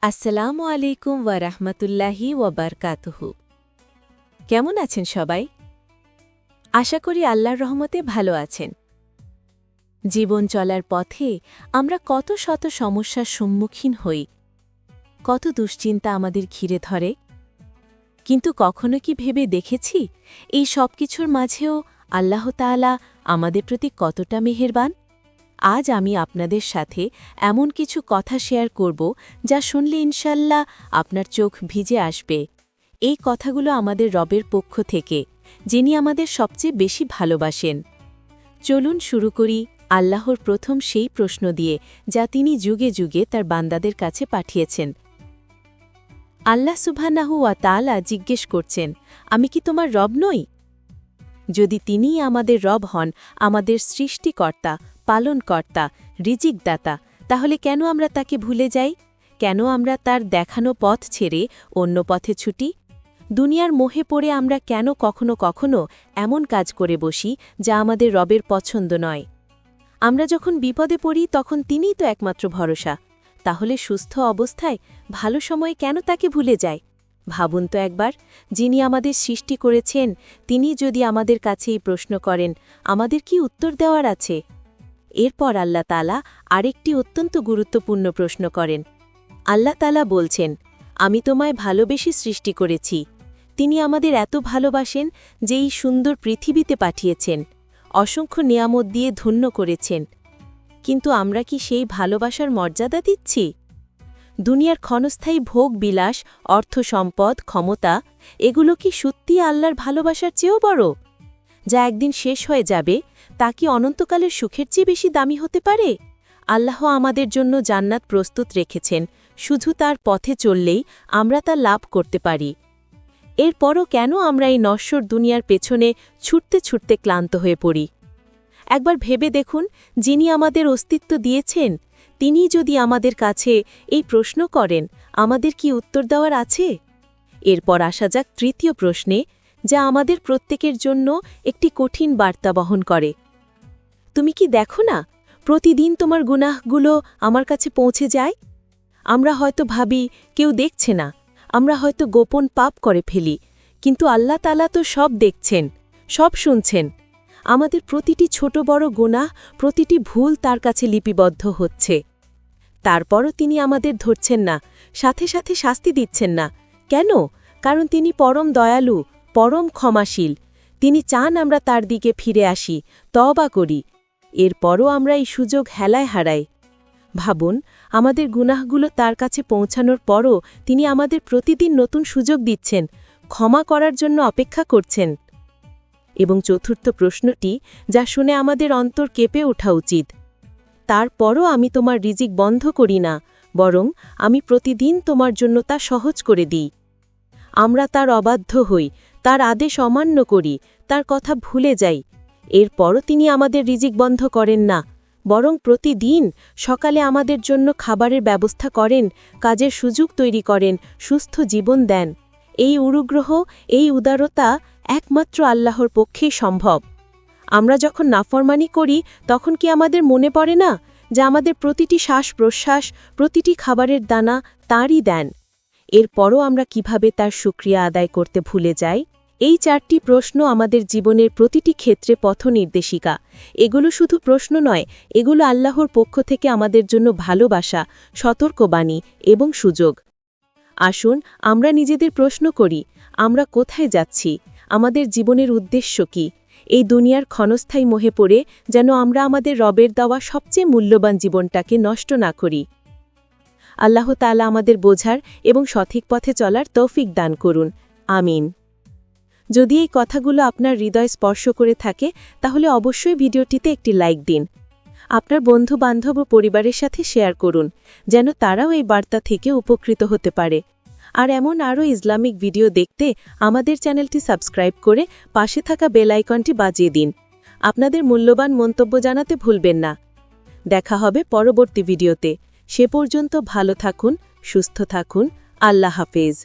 আসসালামু আলাইকুম ওয়া রাহমাতুল্লাহি ওয়া বারাকাতুহু। কেমন আছেন সবাই? আশা করি আল্লাহর রহমতে ভালো আছেন। জীবন চলার পথে আমরা কত শত সমস্যার সম্মুখীন হই, কত দুশ্চিন্তা আমাদের ঘিরে ধরে। কিন্তু কখনো কি ভেবে দেখেছি এই সব কিছুর মাঝেও আল্লাহ তাআলা আমাদের প্রতি কতটা মেহেরবান? আজ আমি আপনাদের সাথে এমন কিছু কথা শেয়ার করব যা শুনলে ইনশাল্লাহ আপনার চোখ ভিজে আসবে। এই কথাগুলো আমাদের রবের পক্ষ থেকে, যিনি আমাদের সবচেয়ে বেশি ভালোবাসেন। চলুন শুরু করি আল্লাহর প্রথম সেই প্রশ্ন দিয়ে যা তিনি যুগে যুগে তার বান্দাদের কাছে পাঠিয়েছেন। আল্লাহ সুবহানাহু ওয়া তাআলা জিজ্ঞেস করছেন, আমি কি তোমার রব নই? যদি তিনিই আমাদের রব হন, আমাদের সৃষ্টিকর্তা, পালনকর্তা, রিজিকদাতা, তাহলে কেন আমরা তাকে ভুলে যাই? কেন আমরা তার দেখানো পথ ছেড়ে অন্য পথে ছুটি? দুনিয়ার মোহে পড়ে আমরা কেন কখনো কখনো এমন কাজ করে বসি যা আমাদের রবের পছন্দ নয়? আমরা যখন বিপদে পড়ি তখন তিনিই তো একমাত্র ভরসা। তাহলে সুস্থ অবস্থায় ভালো সময়ে কেন তাকে ভুলে যায়? ভাবুন তো একবার, যিনি আমাদের সৃষ্টি করেছেন তিনি যদি আমাদের কাছে এই প্রশ্ন করেন, আমাদের কি উত্তর দেওয়ার আছে? এরপর আল্লাহ তাআলা আরেকটি অত্যন্ত গুরুত্বপূর্ণ প্রশ্ন করেন। আল্লাহ তাআলা বলছেন, আমি তোমায় ভালোবেসে সৃষ্টি করেছি। তিনি আমাদের এত ভালোবাসেন যে এই সুন্দর পৃথিবীতে পাঠিয়েছেন, অসংখ্য নিয়ামত দিয়ে ধন্য করেছেন। কিন্তু আমরা কি সেই ভালোবাসার মর্যাদা দিচ্ছি? দুনিয়ার ক্ষণস্থায়ী ভোগ বিলাস, অর্থ সম্পদ, ক্ষমতা, এগুলো কি সত্যিই আল্লাহর ভালোবাসার চেয়েও বড়? যা একদিন শেষ হয়ে যাবে, তা কি অনন্তকালের সুখের চেয়ে বেশি দামি হতে পারে? আল্লাহ আমাদের জন্য জান্নাত প্রস্তুত রেখেছেন, শুধু তার পথে চললেই আমরা তা লাভ করতে পারি। এরপরও কেন আমরা এই নশ্বর দুনিয়ার পেছনে ছুটতে ছুটতে ক্লান্ত হয়ে পড়ি? একবার ভেবে দেখুন, যিনি আমাদের অস্তিত্ব দিয়েছেন তিনি যদি আমাদের কাছে এই প্রশ্ন করেন, আমাদের কি উত্তর দেওয়ার আছে? এরপর আসা যাক তৃতীয় প্রশ্নে, যা আমাদের প্রত্যেকের জন্য একটি কঠিন বার্তা বহন করে। তুমি কি দেখো না, প্রতিদিন তোমার গুনাহগুলো আমার কাছে পৌঁছে যায়? আমরা হয়তো ভাবি কেউ দেখছে না, আমরা হয়তো গোপন পাপ করে ফেলি, কিন্তু আল্লাহ তাআলা তো সব দেখছেন, সব শুনছেন। আমাদের প্রতিটি ছোট বড় গুনাহ, প্রতিটি ভুল তার কাছে লিপিবদ্ধ হচ্ছে। তারপরও তিনি আমাদের ধরছেন না, সাথে সাথে শাস্তি দিচ্ছেন না। কেন? কারণ তিনি পরম দয়ালু, পরম ক্ষমাশীল। তিনি চান আমরা তার দিকে ফিরে আসি, তওবা করি। এরপরও আমরা এই সুযোগ হেলায় হারাই। ভাবুন, আমাদের গুনাহগুলো তার কাছে পৌঁছানোর পরও তিনি আমাদের প্রতিদিন নতুন সুযোগ দিচ্ছেন, ক্ষমা করার জন্য অপেক্ষা করছেন। এবং চতুর্থ প্রশ্নটি, যা শুনে আমাদের অন্তর কেঁপে ওঠা উচিত, তারপরও আমি তোমার রিজিক বন্ধ করি না, বরং আমি প্রতিদিন তোমার জন্য তা সহজ করে দিই। আমরা তার অবাধ্য হই, তার আদেশ অমান্য করি, তার কথা ভুলে যাই। এরপরও তিনি আমাদের রিজিক বন্ধ করেন না, বরং প্রতিদিন সকালে আমাদের জন্য খাবারের ব্যবস্থা করেন, কাজের সুযোগ তৈরি করেন, সুস্থ জীবন দেন। এই অনুগ্রহ, এই উদারতা একমাত্র আল্লাহর পক্ষেই সম্ভব। আমরা যখন নাফরমানি করি তখন কি আমাদের মনে পড়ে না যে আমাদের প্রতিটি শ্বাস প্রশ্বাস, প্রতিটি খাবারের দানা তাঁরই দেন? এরপরও আমরা কিভাবে তার শুকরিয়া আদায় করতে ভুলে যাই? এই চারটি প্রশ্ন আমাদের জীবনের প্রতিটি ক্ষেত্রে পথনির্দেশিকা। এগুলো শুধু প্রশ্ন নয়, এগুলো আল্লাহর পক্ষ থেকে আমাদের জন্য ভালোবাসা, সতর্কবাণী এবং সুযোগ। আসুন আমরা নিজেদের প্রশ্ন করি, আমরা কোথায় যাচ্ছি? আমাদের জীবনের উদ্দেশ্য কি? এই দুনিয়ার ক্ষণস্থায়ী মোহে পড়ে যেন আমরা আমাদের রবের দেওয়া সবচেয়ে মূল্যবান জীবনটাকে নষ্ট না করি। আল্লাহ তাআলা আমাদের বোঝার এবং সঠিক পথে চলার তৌফিক দান করুন। আমিন। যদি এই কথাগুলো আপনার হৃদয় স্পর্শ করে থাকে তাহলে অবশ্যই ভিডিওটিতে একটি লাইক দিন। আপনার বন্ধু বান্ধব ও পরিবারের সাথে শেয়ার করুন, যেন তারাও এই বার্তা থেকে উপকৃত হতে পারে। আর এমন আরও ইসলামিক ভিডিও দেখতে আমাদের চ্যানেলটি সাবস্ক্রাইব করে পাশে থাকা বেল আইকনটি বাজিয়ে দিন। আপনাদের মূল্যবান মন্তব্য জানাতে ভুলবেন না। দেখা হবে পরবর্তী ভিডিওতে। সে পর্যন্ত ভালো থাকুন, সুস্থ থাকুন। আল্লাহ হাফেজ।